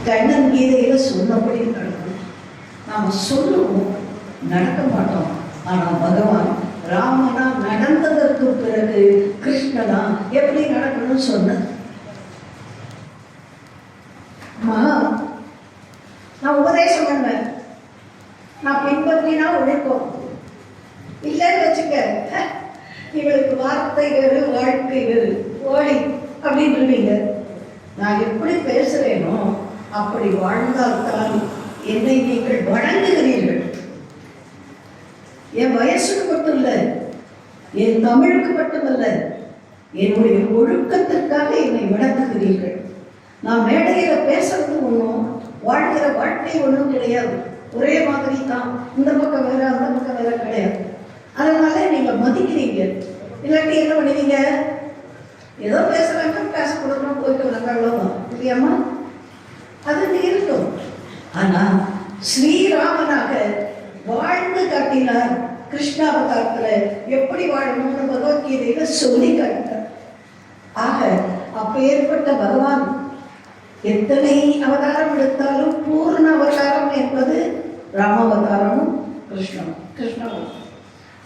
கண்ணன் கீதையில சொன்னபடி நடக்கும். நாம் சொல்லுவோம், நடக்க மாட்டோம். ஆனால் பகவான் ராமனா நடந்ததற்கு பிறகு கிருஷ்ணனா எப்படி நடக்கணும்னு சொன்னது. நான் உபதேசம் பண்ணேன், நான் பின்பற்றினா ஒழுக்கம் இல்லைன்னு வச்சுக்க, இவளுக்கு வார்த்தை வேறு வாழ்க்கை வேறு ஓடி அப்படின்றீங்க. நான் எப்படி பேசுறேனோ அப்படி வாழ்ந்தால்தான் என்னை நீங்கள் வணங்குகிறீர்கள். என் வயசுக்கு மட்டும் இல்லை, என் தமிழுக்கு மட்டுமல்ல, என்னுடைய ஒழுக்கத்திற்காக என்னை வணங்குகிறீர்கள். நான் மேடையில் பேசுறது ஒன்றும் வாழ்கிற வாழ்க்கை ஒன்றும் கிடையாது. ஒரே மாதிரி தான், இந்த பக்கம் வேற அந்த பக்கம் வேற கிடையாது. அதனால நீங்க மதிக்கிறீங்க. இல்லாட்டி என்ன பண்ணுவீங்க, ஏதோ பேசுறாங்க, பேச கொடுக்கணும், போயிட்டு வராங்க, அவ்வளோதான் இல்லையாம்மா? அது இருக்கும். ஆனா ஸ்ரீராமனாக வாழ்ந்து காட்டினார். கிருஷ்ணாவதாரத்துல எப்படி வாழணும்னு பகவத்கீதையில சொல்லி காட்டினார். ஆக அப்பேற்பட்ட பகவான் எத்தனை அவதாரம் எடுத்தாலும் பூர்ண அவதாரம் என்பது ராமாவதாரமும் கிருஷ்ணாவதாரம்.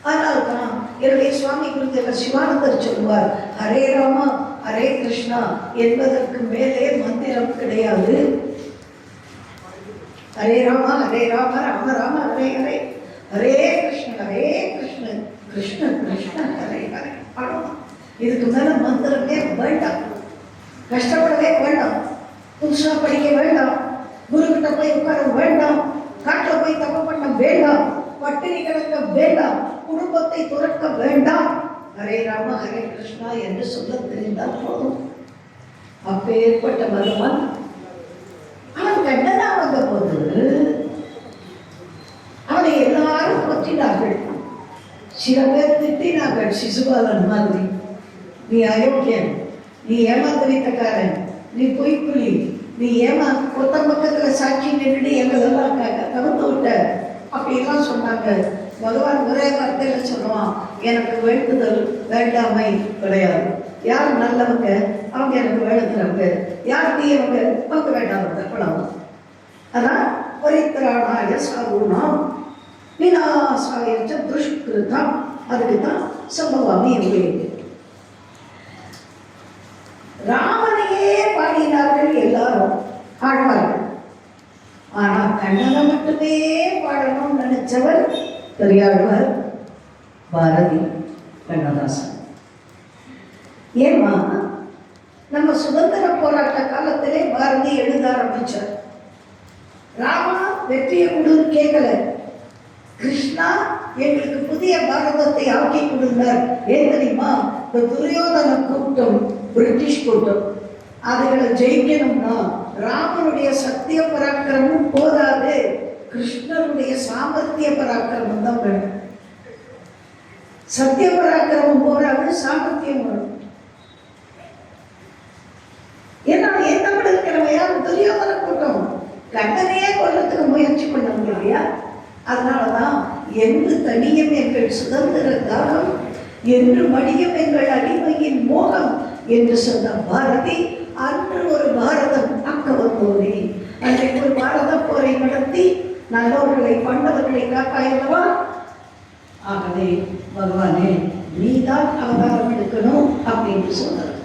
அதனால்தான் என்னுடைய சுவாமி குருதேவர் சிவானந்தர் சொல்வார், ஹரே ராமா ஹரே கிருஷ்ணா என்பதற்கு மேலே மந்திரம் கிடையாது. ஹரே ராமா ராம ராம ஹரே ஹரே, ஹரே கிருஷ்ண கிருஷ்ண கிருஷ்ண ஹரே ஹரே. இதுக்கு மேல மந்திரமே வேண்டாம், கஷ்டப்படவே வேண்டாம், புதுசா படிக்க வேண்டாம், குருக்கிட்ட போய் உட்கார வேண்டாம், காட்டில் போய் தப்பு பண்ண வேண்டாம், பட்டினி கிடக்க வேண்டாம், குடும்பத்தை துறக்க வேண்டாம். ஹரே ராம ஹரே கிருஷ்ணா என்று சொல்ல தெரிந்தால் போதும். அப்பேற்பட்ட பகவான் அவன் கண்ணனா வந்த போது அவனை எல்லாரும் கொத்தினார்கள். சில பேர் திட்டினார்கள், சிசுபாலன் மாதிரி, நீ அயோக்கியன், நீ ஏமாத்தரித்தக்காரன், நீ பொய்ப்புலி, நீ கொத்த பக்கத்துல சாட்சி நின்று எங்களெல்லாம் தவிர்த்து விட்ட அப்படிலாம் சொன்னாங்க. பகவான் ஒரே வார்த்தையில சொல்லுவான், எனக்கு வேண்டுதல் வேண்டாமை கிடையாது. யார் நல்லவங்க அவங்க எனக்கு வேண்டுகிறாங்க, யார் தீயவங்க அவங்க வேண்டாம். அவ்வளவு. அதான் பரித்ராணாய சாகுணாம் விநாசாய துஷ்கிருதம். அதுக்கு தான் சம்பவாமி எப்படி ராமனையே பாடினார்கள் எல்லாரும் ஆழ்வார்கள். ஆனா கண்ணனை மட்டுமே பாடணும்னு நினைச்சவர் பெரியாழ்வார், பாரதி, கண்ணதாசன். ஏமா நம்ம சுதந்திர போராட்ட காலத்திலே பாரதி எழுத ஆரம்பிச்சார். ராமா வெற்றியை கொடுன்னு கேட்கல, கிருஷ்ணா எங்களுக்கு புதிய பாரதத்தை ஆக்கி கொடுத்தார். ஏன் தெரியுமா? இந்த துரியோதன கூட்டம் பிரிட்டிஷ் கூட்டம், அதுகளை ஜெயிக்கணும்னா ராமனுடைய சத்திய பராக்கிரமும் போதாது, கிருஷ்ணனுடைய சாமர்த்திய பராக்கிரமம் தான் வேணும். சத்திய பராக்கிரமம் போராது, சாமர்த்தியம் வரும். ஏன்னா எந்த இருக்கிறவையா துரியோதன கூட்டம் கண்ணனையே கொள்ளத்துக்கு முயற்சி பண்ணாங்க இல்லையா? அதனாலதான் என்று தனியும் எங்கள் சுதந்திர தாகம், என்று மடியும் எங்கள் அடிமையின் மோகம் என்று சொன்ன பாரதி, அன்று ஒரு பாரதம் அக்கவர் போரே, அன்றைக்கு ஒரு பாரத போரை நடத்தி நல்லவர்களை பண்டவர்களை காக்காயல்லவா? ஆகவே பகவானே நீதான் அவதாரம் எடுக்கணும் அப்படின்னு சொன்னார்.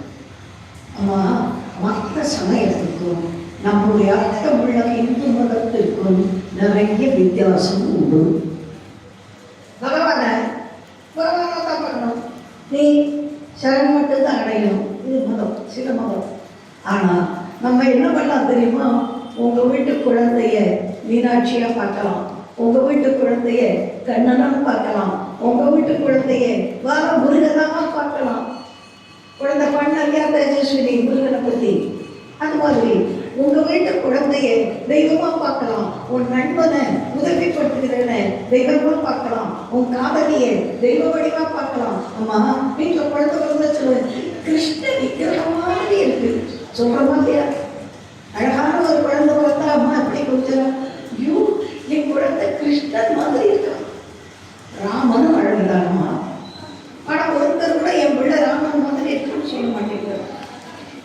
ஆமா, மற்ற சமயத்துக்கும் நம்முடைய அர்த்தமுள்ள இந்து மதத்திற்கும் நிறைய வித்தியாசம் உண்டு. பகவானை தான் பண்ணணும், நீ சரண் மட்டும் தான் அடையணும். இது மதம், சில மதம். ஆனா நம்ம என்ன பண்ணலாம் தெரியுமா? உங்க வீட்டு குழந்தைய மீனாட்சியா பார்க்கலாம், உங்க வீட்டு குழந்தைய கண்ணனா பார்க்கலாம், உங்க வீட்டு குழந்தைய வார முருகனாக பார்க்கலாம். குழந்தை பண்ணலையா தேஜஸ்வினி முருகனை பத்தி, அது மாதிரி உங்க வீட்டு குழந்தைய தெய்வமா பார்க்கலாம், உன் நண்பனை உதவிப்படுத்துகிறன தெய்வமா பார்க்கலாம், உன் காதலியை தெய்வ வடிவா பார்க்கலாம். அம்மா வீட்டுல குழந்தை குழந்தை சொல்லுவேன், கிருஷ்ண விக்கிரகம் மாதிரி இருக்கு சொல்ற மாதிரியா? அழகான ஒரு குழந்தை பிறந்தா அம்மா அப்படி கொஞ்சம் ஐயோ என் குழந்தை கிருஷ்ணன் மாதிரி இருக்கா. ராமனும் அழகுதானம்மா, ஆனா ஒருத்தர் கூட என் பிள்ளை ராமன் மாதிரி இருக்குன்னு சொல்ல மாட்டேங்கிறார்.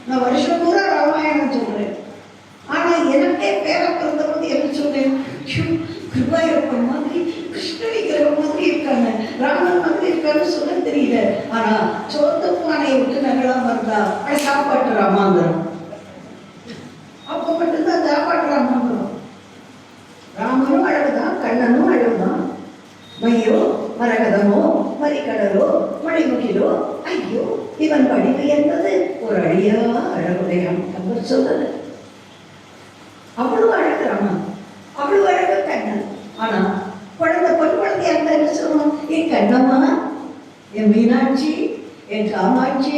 நான் வருஷம் பூரா ராமாயணம் சொல்றேன், ஆனா எனக்கே வந்தா சாப்பாட்டு ராமாந்திரம். அப்போ மட்டும்தான் சாப்பாட்டு ராமாந்திரம். ராமனும் அழகுதான், கண்ணனும் அழகுதான். மையோ மரகதமோ மறிக்கடலோ மணிமுகிலோ ஐயோ இவன் படிப்பு என்பது ஒரு அழியா அழகுடையான் அவர் சொல்றது. அவ்வளவு அழகு ராமன், அவ்வளவு அழகு கண்ணன். ஆனா குழந்தை பொன் குழந்தையா இருந்தா என்ன சொல்லணும்? என் கண்ணம்மா, என் மீனாட்சி, என் காமாட்சி,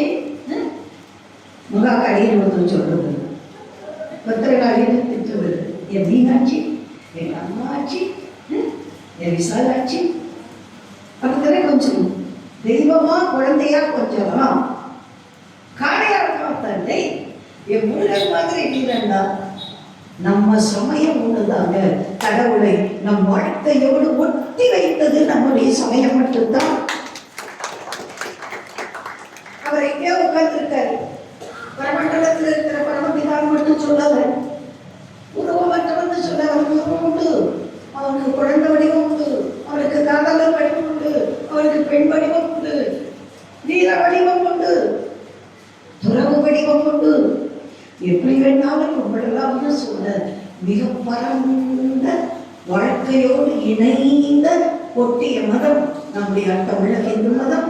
முகாக்காளின்னு ஒருத்தர் சொல்றது, பத்திரகாளின்னு திட்டுவது. என் மீனாட்சி, என் காமாட்சி, என் விசாலாட்சி. அப்படித்தானே கொஞ்சம் தெய்வமா குழந்தையா கொஞ்சம் காடையா இருக்கலாம் தந்தை. என் முருகன் மாதிரி இல்லைண்டா. நம்ம சமயம் ஒண்ணுதாங்க. கடவுளை நம் வாழ்க்கையோடு ஒட்டி வைத்தது நம்முடைய சமயம் மட்டும்தான். அவர் எங்கேயோ உட்கார்ந்துருக்காரு. பரமண்டலத்தில் இருக்கிற பரமபிதான் மட்டும் சொல்லாத, உருவமற்றவன் சொல்ல. அவனுக்கு உருவம் உண்டு, அவனுக்கு குழந்தை வடிவம் உண்டு, அவனுக்கு காதலர் வடிவம் உண்டு, அவனுக்கு பெண் வடிவம் உண்டு, வீர வடிவம் உண்டு, துறவு வடிவம் உண்டு. எப்படி வேணாலும் கும்பிடலாம்னு சொல்ல மிக பரந்த வாழ்க்கையோடு இணைந்த ஒட்டிய மதம் நம்முடைய தமிழக இந்து மதம்.